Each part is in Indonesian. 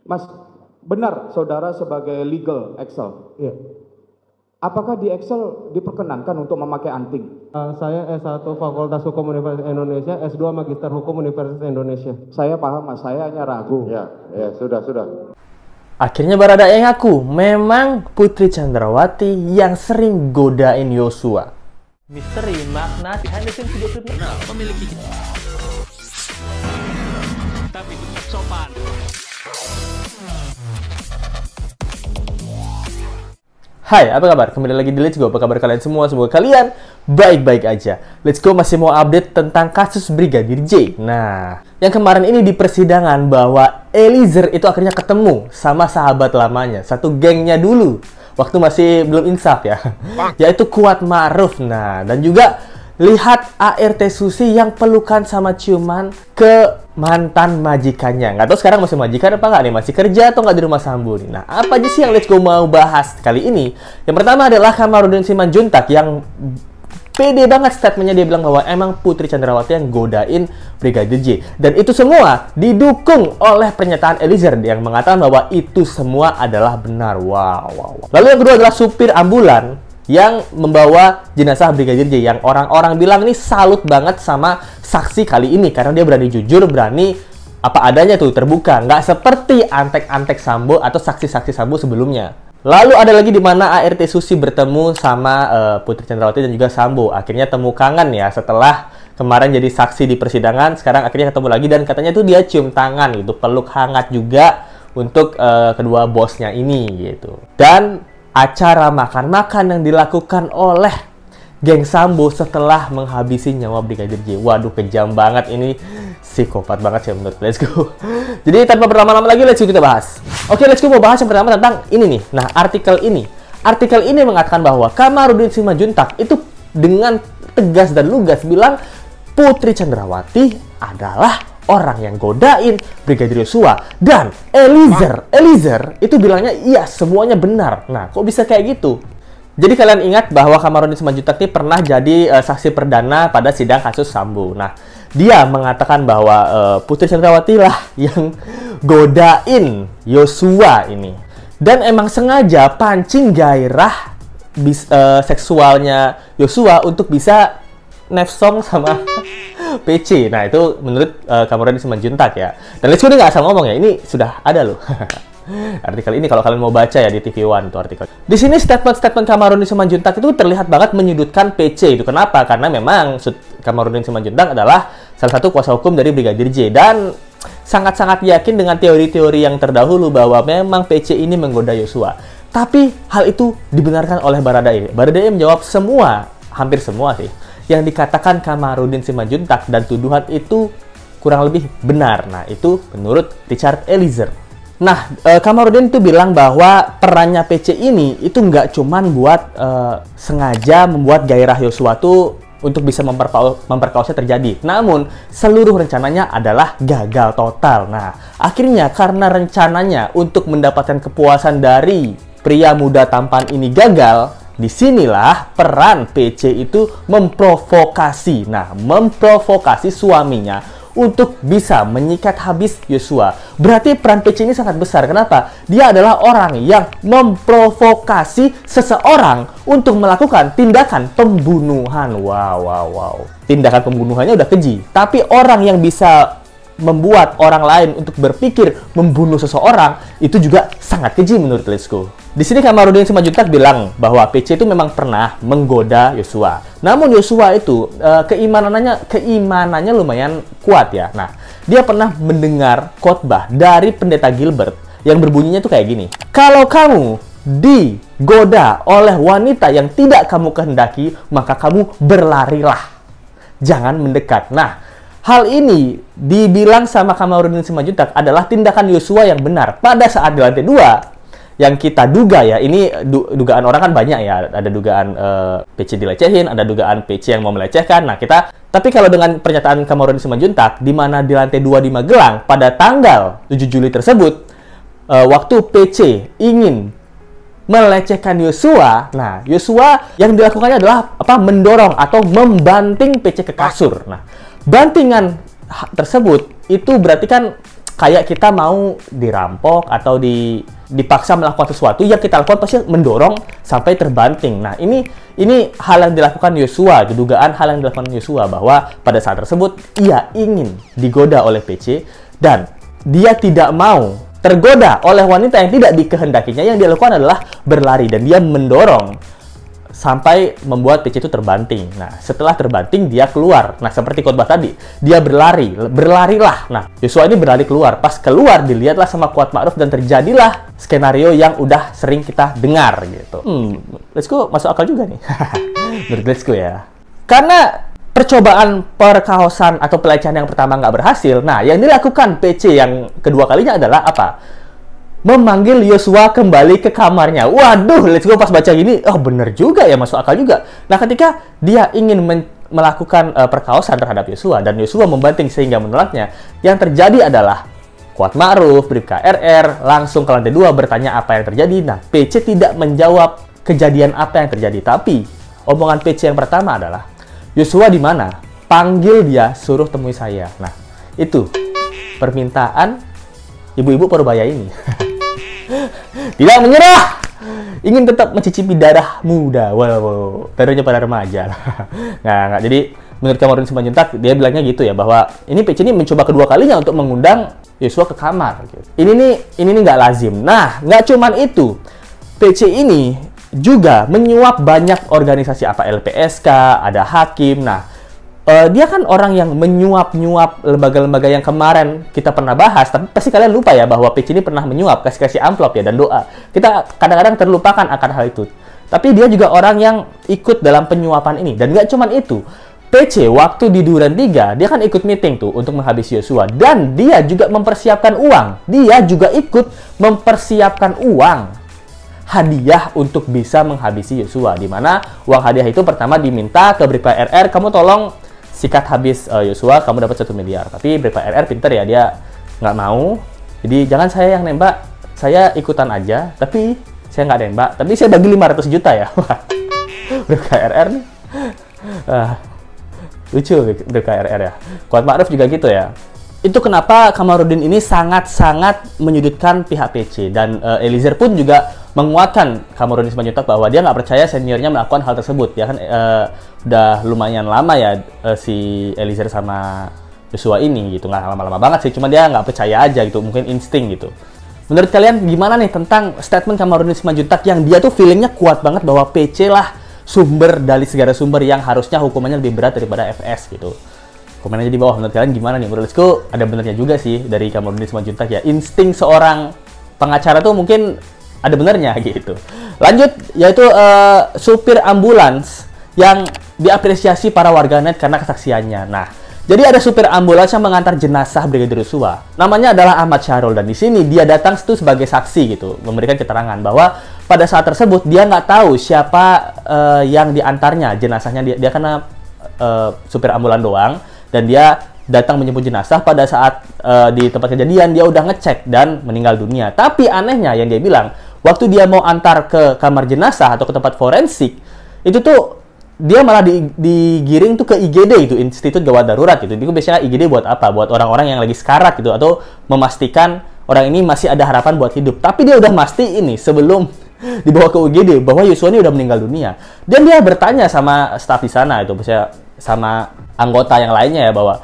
Mas, benar saudara sebagai legal Excel? Iya. Apakah di Excel diperkenankan untuk memakai anting? Saya S1 Fakultas Hukum Universitas Indonesia, S2 Magister Hukum Universitas Indonesia. Saya paham mas, saya hanya ragu. Ya, sudah. Akhirnya Baradae ngaku memang Putri Chandrawati yang sering godain Yosua. Misteri makna behind the scenes video klip memiliki tapi tetap sopan. Hai, apa kabar? Kembali lagi di Let's Go. Apa kabar kalian semua? Semoga kalian baik-baik aja. Let's Go masih mau update tentang kasus Brigadir J. Nah, yang kemarin ini di persidangan bahwa Eliezer itu akhirnya ketemu sama sahabat lamanya, satu gengnya dulu, waktu masih belum insaf ya, yaitu Kuat Ma'ruf. Nah, dan juga lihat ART Susi yang pelukan sama ciuman ke mantan majikannya. Nggak tahu sekarang masih majikan apa nggak nih? Masih kerja atau nggak di rumah Sambo nih? Nah, apa aja sih yang Let's Go mau bahas kali ini? Yang pertama adalah Kamarudin Simanjuntak yang pede banget statementnya. Dia bilang bahwa emang Putri Chandrawati yang godain Brigadir J. Dan itu semua didukung oleh pernyataan Eliezer yang mengatakan bahwa itu semua adalah benar. Wow. Lalu yang kedua adalah supir ambulan yang membawa jenazah Brigadir J, yang orang-orang bilang ini salut banget sama saksi kali ini karena dia berani jujur, berani apa adanya tuh, terbuka, nggak seperti antek-antek Sambo atau saksi-saksi Sambo sebelumnya. Lalu ada lagi di mana ART Susi bertemu sama Putri Chandrawati dan juga Sambo. Akhirnya temu kangen ya, setelah kemarin jadi saksi di persidangan, sekarang akhirnya ketemu lagi dan katanya tuh dia cium tangan gitu, peluk hangat juga untuk kedua bosnya ini gitu. Dan acara makan-makan yang dilakukan oleh geng Sambo setelah menghabisi nyawa Brigadir J. Waduh, kejam banget ini. Psikopat banget sih menurut. Let's go. Jadi tanpa berlama-lama lagi, let's go kita bahas. Oke, let's go mau bahas yang pertama tentang ini nih. Nah, artikel ini mengatakan bahwa Kamarudin Simanjuntak itu dengan tegas dan lugas bilang Putri Chandrawati adalah orang yang godain Brigadir Yosua. Dan Eliezer itu bilangnya iya semuanya benar. Nah, kok bisa kayak gitu? Jadi kalian ingat bahwa Kamarudin Simanjuntak ini pernah jadi saksi perdana pada sidang kasus Sambo. Nah, dia mengatakan bahwa Putri Chandrawati lah yang godain Yosua ini. Dan emang sengaja pancing gairah seksualnya Yosua untuk bisa nefsong sama PC. Nah, itu menurut Kamarudin Simanjuntak ya. Dan let's go, nggak asal ngomong ya, ini sudah ada loh. Artikel ini kalau kalian mau baca ya di TV One itu artikel. Di sini statement Kamarudin Simanjuntak itu terlihat banget menyudutkan PC. Itu kenapa? Karena memang Kamarudin Simanjuntak adalah salah satu kuasa hukum dari Brigadir J dan sangat-sangat yakin dengan teori-teori yang terdahulu bahwa memang PC ini menggoda Yosua. Tapi hal itu dibenarkan oleh Baradae. Baradae menjawab hampir semua sih yang dikatakan Kamarudin Simanjuntak dan tuduhan itu kurang lebih benar. Nah, itu menurut Richard Eliezer. Nah, Kamarudin itu bilang bahwa perannya PC ini itu nggak cuman buat sengaja membuat gairah Yosua tuh untuk bisa memperkausnya terjadi. Namun, seluruh rencananya adalah gagal total. Nah, akhirnya karena rencananya untuk mendapatkan kepuasan dari pria muda tampan ini gagal, disinilah peran PC itu memprovokasi. Nah, memprovokasi suaminya untuk bisa menyikat habis Yosua. Berarti peran PC ini sangat besar. Kenapa? Dia adalah orang yang memprovokasi seseorang untuk melakukan tindakan pembunuhan. Wow. Tindakan pembunuhannya udah keji. Tapi orang yang bisa membuat orang lain untuk berpikir membunuh seseorang itu juga sangat keji menurut Let's Go. Di sini Kamarudin Simanjuntak bilang bahwa PC itu memang pernah menggoda Yosua. Namun Yosua itu keimanannya lumayan kuat ya. Nah, dia pernah mendengar khotbah dari Pendeta Gilbert yang berbunyinya tuh kayak gini. Kalau kamu digoda oleh wanita yang tidak kamu kehendaki, maka kamu berlarilah. Jangan mendekat. Nah, hal ini dibilang sama Kamarudin Simanjuntak adalah tindakan Yosua yang benar pada saat di lantai 2. Yang kita duga ya, ini dugaan orang kan banyak ya. Ada dugaan PC dilecehin, ada dugaan PC yang mau melecehkan. Nah, tapi kalau dengan pernyataan Kamarudin Simanjuntak, di mana di lantai 2 di Magelang pada tanggal 7 Juli tersebut, waktu PC ingin melecehkan Yosua, nah Yosua yang dilakukannya adalah mendorong atau membanting PC ke kasur. Nah, bantingan tersebut itu berarti kan kayak kita mau dirampok atau dipaksa melakukan sesuatu yang kita lakukan pasti mendorong sampai terbanting. Nah, ini hal yang dilakukan Yosua, dugaan hal yang dilakukan Yosua bahwa pada saat tersebut ia ingin digoda oleh PC dan dia tidak mau tergoda oleh wanita yang tidak dikehendakinya. Yang dia lakukan adalah berlari dan dia mendorong sampai membuat PC itu terbanting. Nah, setelah terbanting dia keluar. Nah, seperti khotbah tadi, dia berlarilah. Nah, Yosua ini berlari keluar. Pas keluar dilihatlah sama Kuat Ma'ruf dan terjadilah skenario yang udah sering kita dengar gitu. Let's go, masuk akal juga nih. Let's go ya. Karena percobaan perkaosan atau pelecehan yang pertama nggak berhasil, nah yang dilakukan PC yang kedua kalinya adalah apa? Memanggil Yosua kembali ke kamarnya. Waduh, let's go, pas baca gini, oh bener juga ya, masuk akal juga. Nah, ketika dia ingin melakukan perkaosan terhadap Yosua dan Yosua membanting sehingga menolaknya, yang terjadi adalah Kuat Ma'ruf, Bribka RR langsung ke lantai 2 bertanya apa yang terjadi. Nah, PC tidak menjawab kejadian apa yang terjadi, tapi omongan PC yang pertama adalah, Yosua di mana? Panggil dia, suruh temui saya. Nah, itu permintaan ibu-ibu Parubaya ini. Tidak menyerah, ingin tetap mencicipi darah muda, wow, darahnya pada remaja. Nggak. Jadi menurut Kamarudin Simanjuntak, dia bilangnya gitu ya, bahwa ini PC ini mencoba kedua kalinya untuk mengundang Yosua ke kamar. Gitu. Ini nih nggak lazim. Nah, nggak cuman itu, PC ini juga menyuap banyak organisasi apa LPSK, ada hakim. Nah, dia kan orang yang menyuap-nyuap lembaga-lembaga yang kemarin kita pernah bahas, tapi pasti kalian lupa ya bahwa PC ini pernah menyuap, kasih amplop ya, dan doa. Kita kadang-kadang terlupakan akan hal itu. Tapi dia juga orang yang ikut dalam penyuapan ini. Dan nggak cuman itu, PC waktu di Duren 3, dia kan ikut meeting tuh untuk menghabisi Yosua. Dan dia juga mempersiapkan uang. Dia juga ikut mempersiapkan uang hadiah untuk bisa menghabisi Yosua. Di mana uang hadiah itu pertama diminta ke Bribka RR, kamu tolong sikat habis Yosua, kamu dapat 1 miliar. Tapi Bribka RR pinter ya, dia nggak mau. Jadi jangan saya yang nembak, saya ikutan aja. Tapi saya nggak nembak, tapi saya bagi 500 juta ya. Bribka RR nih. Lucu Bribka RR ya. Kuat Ma'ruf juga gitu ya. Itu kenapa Kamarudin ini sangat-sangat menyudutkan pihak PC. Dan Eliezer pun juga menguatkan Kamarudin Simanjuntak bahwa dia nggak percaya seniornya melakukan hal tersebut. Dia kan udah lumayan lama ya si Eliezer sama Yosua ini gitu. Nggak lama-lama banget sih, cuma dia nggak percaya aja gitu, mungkin insting gitu. Menurut kalian gimana nih tentang statement Kamarudin Simanjuntak yang dia tuh feelingnya kuat banget bahwa PC lah sumber dari segala sumber yang harusnya hukumannya lebih berat daripada FS gitu. Komen aja di bawah, menurut kalian gimana nih? Menurutku ada benernya juga sih dari Kamarudin Simanjuntak ya. Insting seorang pengacara tuh mungkin ada benernya gitu. Lanjut, yaitu supir ambulans yang diapresiasi para warganet karena kesaksiannya. Nah, jadi ada supir ambulans yang mengantar jenazah Brigadir Yosua. Namanya adalah Ahmad Syahrul, dan di sini dia datang itu sebagai saksi gitu, memberikan keterangan bahwa pada saat tersebut dia nggak tahu siapa yang diantarnya jenazahnya. Dia karena supir ambulan doang, dan dia datang menjemput jenazah. Pada saat di tempat kejadian dia udah ngecek dan meninggal dunia. Tapi anehnya yang dia bilang, waktu dia mau antar ke kamar jenazah atau ke tempat forensik, itu tuh dia malah digiring tuh ke IGD, itu Institut Gawat Darurat gitu. Itu biasanya IGD buat apa? Buat orang-orang yang lagi sekarat gitu, atau memastikan orang ini masih ada harapan buat hidup. Tapi dia udah masti ini sebelum dibawa ke UGD bahwa Yosua ini udah meninggal dunia. Dan dia bertanya sama staf di sana itu, misalnya sama anggota yang lainnya ya, bahwa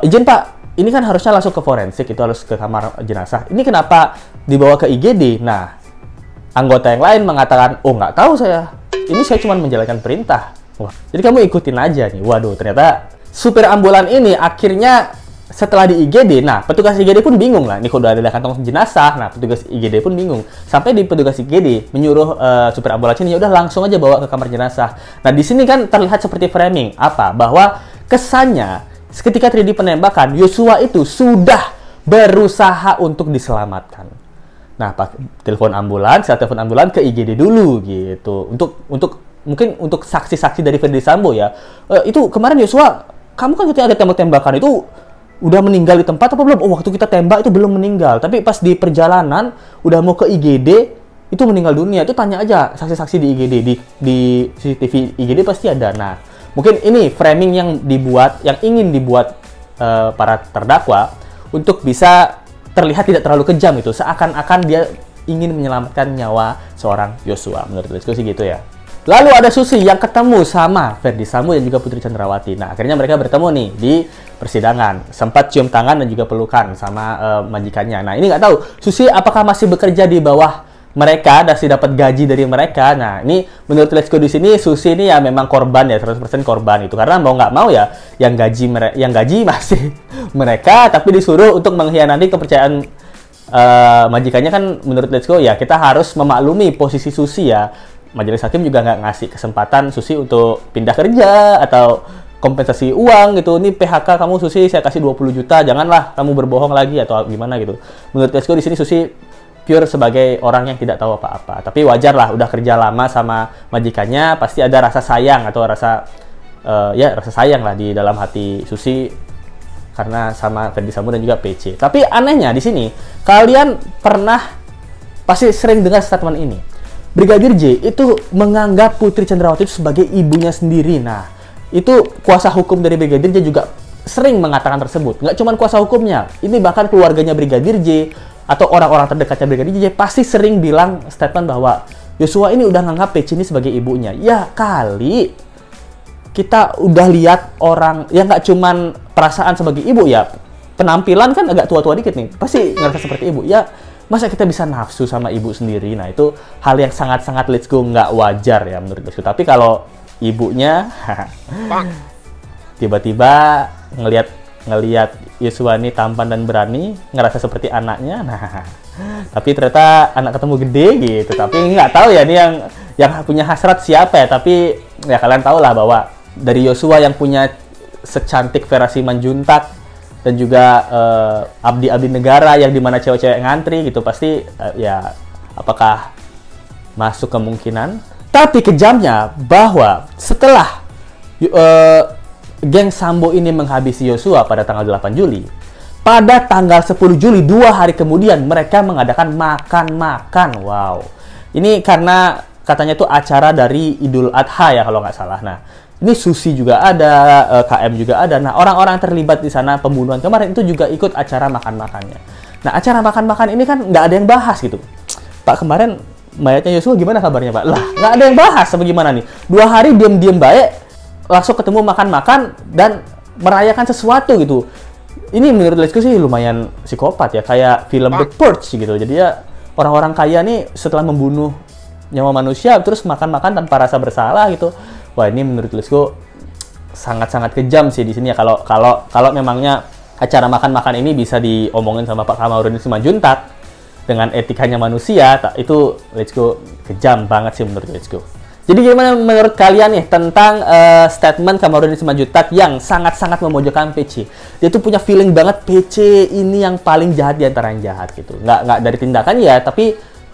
izin Pak, ini kan harusnya langsung ke forensik, itu harus ke kamar jenazah. Ini kenapa dibawa ke IGD? Nah, anggota yang lain mengatakan, oh nggak tahu saya. Ini saya cuma menjalankan perintah. Wah, jadi kamu ikutin aja nih. Waduh, ternyata supir ambulan ini akhirnya setelah di IGD, nah petugas IGD pun bingung lah. Ini kok udah ada kantong jenazah, nah petugas IGD pun bingung. Sampai di petugas IGD menyuruh supir ambulans ini, ya udah langsung aja bawa ke kamar jenazah. Nah di sini kan terlihat seperti framing apa? Bahwa kesannya ketika terjadi penembakan, Yosua itu sudah berusaha untuk diselamatkan. Nah, telepon ambulans, saya telepon ambulans ke IGD dulu gitu. Mungkin untuk saksi-saksi dari Ferdi Sambo ya. Itu kemarin Yosua, kamu kan ketika ada tembak-tembakan itu udah meninggal di tempat apa belum? Oh, waktu kita tembak itu belum meninggal. Tapi pas di perjalanan udah mau ke IGD itu meninggal dunia. Itu tanya aja saksi-saksi di IGD, di CCTV IGD pasti ada. Nah, mungkin ini framing yang ingin dibuat para terdakwa untuk bisa terlihat tidak terlalu kejam itu, seakan-akan dia ingin menyelamatkan nyawa seorang Yosua. Menurut diskusi gitu ya. Lalu ada Susi yang ketemu sama Ferdy Sambo dan juga Putri Chandrawati. Nah, akhirnya mereka bertemu nih di persidangan. Sempat cium tangan dan juga pelukan sama majikannya. Nah, ini nggak tahu Susi apakah masih bekerja di bawah mereka, masih dapat gaji dari mereka. Nah, ini menurut Let's Go di sini Susi ini ya memang korban ya, 100% korban itu. Karena mau nggak mau ya yang gaji masih mereka, tapi disuruh untuk mengkhianati kepercayaan majikannya kan. Menurut Let's Go ya kita harus memaklumi posisi Susi ya. Majelis hakim juga nggak ngasih kesempatan Susi untuk pindah kerja atau kompensasi uang gitu. Ini PHK kamu Susi, saya kasih 20 juta, janganlah kamu berbohong lagi atau gimana gitu. Menurut Let's Go di sini Susi pure sebagai orang yang tidak tahu apa-apa. Tapi wajar lah, udah kerja lama sama majikannya, pasti ada rasa sayang atau rasa sayang lah di dalam hati Susi karena sama Ferdy Sambo dan juga PC. Tapi anehnya di sini, kalian pasti sering dengar statement ini. Brigadir J itu menganggap Putri Chandrawati itu sebagai ibunya sendiri. Nah, itu kuasa hukum dari Brigadir J juga sering mengatakan tersebut. Nggak cuma kuasa hukumnya, ini bahkan keluarganya Brigadir J atau orang-orang terdekatnya Brigadir J pasti sering bilang statement bahwa Yosua ini udah nganggap PC ini sebagai ibunya. Ya kali kita udah lihat orang yang nggak cuman perasaan sebagai ibu ya, penampilan kan agak tua-tua dikit nih, pasti ngerasa seperti ibu. Ya masa kita bisa nafsu sama ibu sendiri? Nah itu hal yang sangat-sangat Let's Go nggak wajar ya menurut Let's Go. Tapi kalau ibunya tiba-tiba ngelihat Yosua ini tampan dan berani, ngerasa seperti anaknya. Nah, tapi ternyata anak ketemu gede gitu. Tapi nggak tahu ya ini yang punya hasrat siapa ya. Tapi ya kalian tahu lah bahwa dari Yosua yang punya secantik Vera Simanjuntak dan juga abdi-abdi negara yang dimana cewek-cewek ngantri gitu, pasti ya apakah masuk kemungkinan. Tapi kejamnya bahwa setelah geng Sambo ini menghabisi Yosua pada tanggal 8 Juli, pada tanggal 10 Juli 2 hari kemudian mereka mengadakan makan-makan. Wow, ini karena katanya itu acara dari Idul Adha ya kalau nggak salah. Nah, ini Susi juga ada, KM juga ada. Nah, orang-orang terlibat di sana pembunuhan kemarin itu juga ikut acara makan-makannya. Nah, acara makan-makan ini kan nggak ada yang bahas gitu. Pak, kemarin mayatnya Yosua gimana kabarnya, Pak? Lah, nggak ada yang bahas apa gimana nih. 2 hari diam-diam baik, langsung ketemu makan-makan dan merayakan sesuatu gitu. Ini menurut Let's Go sih lumayan psikopat ya, kayak film The Purge gitu. Jadi ya orang-orang kaya nih setelah membunuh nyawa manusia terus makan-makan tanpa rasa bersalah gitu. Wah, ini menurut Let's Go sangat-sangat kejam sih di sini ya. Kalau memangnya acara makan-makan ini bisa diomongin sama Pak Kamarudin Simanjuntak dengan etikanya manusia, itu Let's Go kejam banget sih menurut Let's Go. Jadi gimana menurut kalian nih tentang statement Kamarudin Simanjuntak yang sangat-sangat memojokkan PC? Dia tuh punya feeling banget PC ini yang paling jahat di antara yang jahat gitu. Nggak dari tindakan ya, tapi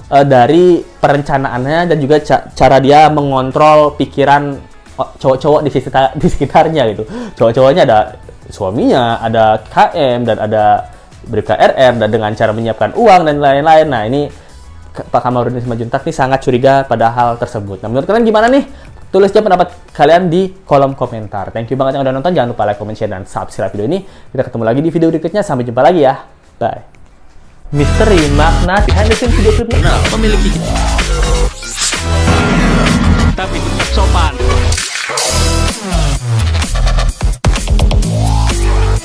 dari perencanaannya dan juga cara dia mengontrol pikiran cowok-cowok di sekitarnya gitu. Cowok-cowoknya ada suaminya, ada KM, dan ada Bribka RR, dan dengan cara menyiapkan uang dan lain-lain. Nah, ini Pak Kamarudin Simanjuntak nih sangat curiga pada hal tersebut. Nah, menurut kalian gimana nih? Tulis aja pendapat kalian di kolom komentar. Thank you banget yang udah nonton. Jangan lupa like, comment, share, dan subscribe video ini. Kita ketemu lagi di video berikutnya. Sampai jumpa lagi ya. Bye. Misteri makna behind the scenes video klip memiliki tapi tetap sopan.